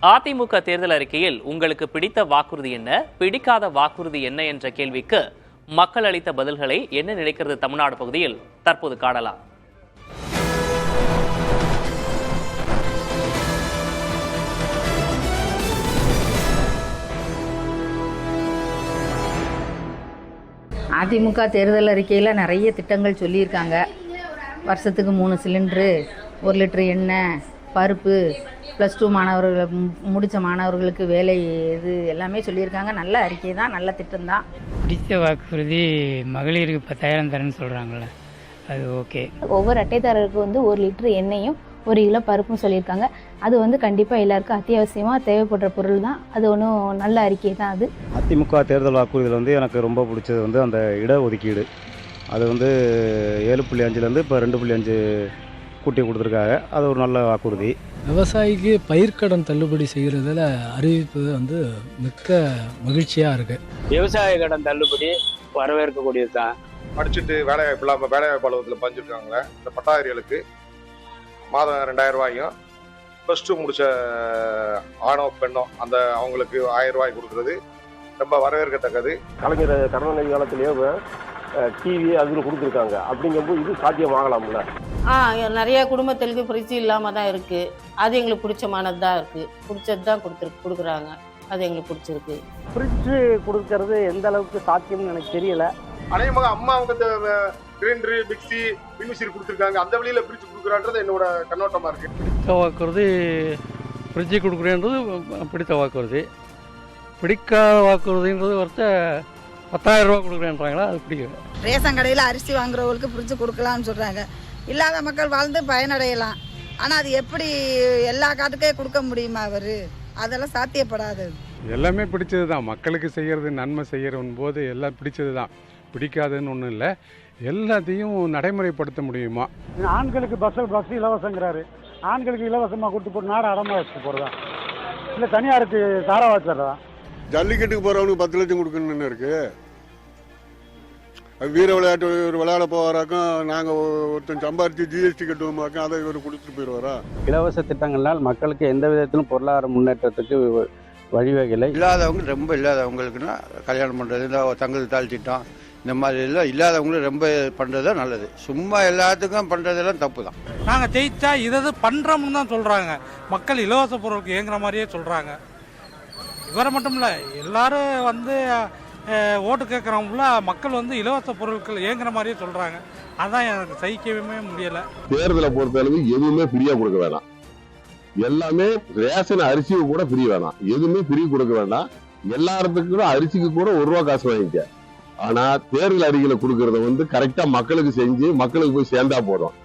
அதிமுக தேர்தல் அறிக்கையில் உங்களுக்கு பிடித்த வாக்குறுதி என்ன, பிடிக்காத வாக்குறுதி என்ன என்ற கேள்விக்கு மக்கள் அளித்த பதில்களை என்ன நினைக்கிறது தமிழ்நாடு பகுதியில் தற்போது காணலாம். அதிமுக தேர்தல் அறிக்கையில் நிறைய திட்டங்கள் சொல்லியிருக்காங்க. வருஷத்துக்கு 3 சிலிண்டரு, 1 லிட்டரு எண்ணெய், பருப்பு, +2 மாணவர்கள் முடித்த மாணவர்களுக்கு வேலை, இது எல்லாமே சொல்லியிருக்காங்க. நல்ல அறிக்கை தான், நல்ல திட்டம் தான். பிடித்த வாக்குறுதி மகளிருக்கு 10,000 தரேன்னு சொல்கிறாங்களே, அது ஓகே. ஒவ்வொரு அட்டைதாரருக்கு 1 லிட்டர் எண்ணெயும் 1 கிலோ பருப்பும் சொல்லியிருக்காங்க. அது கண்டிப்பாக எல்லாருக்கும் அத்தியாவசியமாக தேவைப்படுற பொருள் தான். அது ஒன்றும் நல்ல அறிக்கை தான். அது அதிமுக தேர்தல் வாக்குறுதியில் எனக்கு ரொம்ப பிடிச்சது அந்த இடஒதுக்கீடு. அது 7.5 இப்போ 2.5 கூட்டி கொடுத்துருக்காங்க. அது ஒரு நல்ல வாக்குறுதி. விவசாயிக்கு பயிர்க்கடன் தள்ளுபடி செய்கிறதுல அறிவிப்பு மிக்க மகிழ்ச்சியாக இருக்குது. விவசாய கடன் தள்ளுபடி வரவேற்கக்கூடியது தான். படிச்சுட்டு வேலைவாய்ப்பு இல்லாமல் வேலைவாய்ப்பு அலுவலகத்தில் பஞ்சிருக்காங்களே, இந்த பட்டாதாரிகளுக்கு மாதம் 2000 ரூபாயும், +2 முடிச்ச ஆணோ பெண்ணோ அந்த அவங்களுக்கு 1000 ரூபாய் கொடுக்குறது ரொம்ப வரவேற்கத்தக்கது. கலைஞர் கருணாநிதி காலத்திலேயே டிவி அதுன்னு கொடுத்துருக்காங்க. அப்படிங்கும்போது இது சாத்தியமாகலாம்ல. நிறைய குடும்பத்திற்கு ஃப்ரிட்ஜ் இல்லாமல் தான் இருக்குது. அது எங்களுக்கு பிடிச்சமானது தான் இருக்குது. பிடிச்சது தான் கொடுக்குறாங்க. அது எங்களுக்கு பிடிச்சிருக்கு. ஃப்ரிட்ஜு கொடுக்கறது எந்த அளவுக்கு சாத்தியம்னு எனக்கு தெரியல. அநேகமாக அம்மா கிரைண்டரு, மிக்சி, மின்விசிறி கொடுத்துருக்காங்க. அந்த வழியில் ஃப்ரிட்ஜ் கொடுக்குறான்றது என்னோட கண்ணோட்டமாக இருக்குது. பிடித்த வாக்குறுதி ஃப்ரிட்ஜு கொடுக்குறேன்றது பிடித்த வாக்குறுதி. பிடிக்காத வாக்குறுதின்றது 10,000 ரூபா கொடுக்குறேன்றாங்களா, அது பிடிக்கல. ரேஷன் கடையில் அரிசி வாங்குறவங்களுக்கு ஃப்ரிட்ஜு கொடுக்கலாம்னு சொல்கிறாங்க. இல்லாத மக்கள் வாழ்ந்து பயனடையலாம். ஆனால் அது எப்படி எல்லா காட்டுக்கே கொடுக்க முடியுமா? அதெல்லாம் சாத்தியப்படாது. எல்லாமே பிடிச்சது தான். மக்களுக்கு செய்கிறது, நன்மை செய்கிறவன் போது எல்லாம் பிடிச்சது தான். பிடிக்காதுன்னு ஒன்றும் இல்லை. எல்லாத்தையும் நடைமுறைப்படுத்த முடியுமா? ஆண்களுக்கு பஸ் இலவசங்கிறாரு. ஆண்களுக்கு இலவசமாக கொடுத்து போட்டு நாடு அடமா வச்சு போகிறதா, இல்லை தனியாருக்கு தாரா வச்சுறதா? ஜல்லிக்கட்டுக்கு போகிறவனுக்கு 10 லட்சம் கொடுக்கணுன்னு இருக்கு. வீர விளையாட்டு விளையாட போகிறாக்கும் நாங்கள் ஒருத்தன் சம்பாரித்து ஜிஎஸ்டி கட்டுவோமாக்கும், அதை இவர் கொடுத்துட்டு போயிடுவாரா? இலவச திட்டங்களால் மக்களுக்கு எந்த விதத்திலும் பொருளாதார முன்னேற்றத்துக்கு வழிவகைகளை. ரொம்ப இல்லாதவங்களுக்குன்னா கல்யாணம் பண்ணுறது, இந்த தங்குது தாள் திட்டம், இந்த மாதிரி எல்லாம் இல்லாதவங்களும் ரொம்ப பண்ணுறது தான் நல்லது. சும்மா எல்லாத்துக்கும் பண்ணுறதெல்லாம் தப்பு தான். நாங்கள் ஜெயிச்சா இதை பண்ணுறோம்னு தான் சொல்கிறாங்க. மக்கள் இலவச பொருளுக்கு ஏங்குற மாதிரியே சொல்கிறாங்க. இவரை மட்டும் இல்லை, எல்லாரும் ஓட்டு கேட்குறவங்கள மக்கள் இலவச பொருட்கள் ஏங்குற மாதிரியே சொல்கிறாங்க. அதான் எனக்கு சகிக்கவே முடியலை. தேர்தலை பொறுத்தளவு எதுவுமே ஃப்ரீயாக கொடுக்க வேணாம். எல்லாமே ரேஷன் அரிசிக்கு கூட ஃப்ரீ வேணாம். எதுவுமே ஃப்ரீ கொடுக்க வேண்டாம். எல்லாத்துக்கும் கூட அரிசிக்கு கூட 1 ரூபா காசு வாங்கிக்க. ஆனா தேர்தல் அறிக்கையில கொடுக்கறத கரெக்டா மக்களுக்கு செஞ்சு மக்களுக்கு போய் சேர்ந்தா போதும்.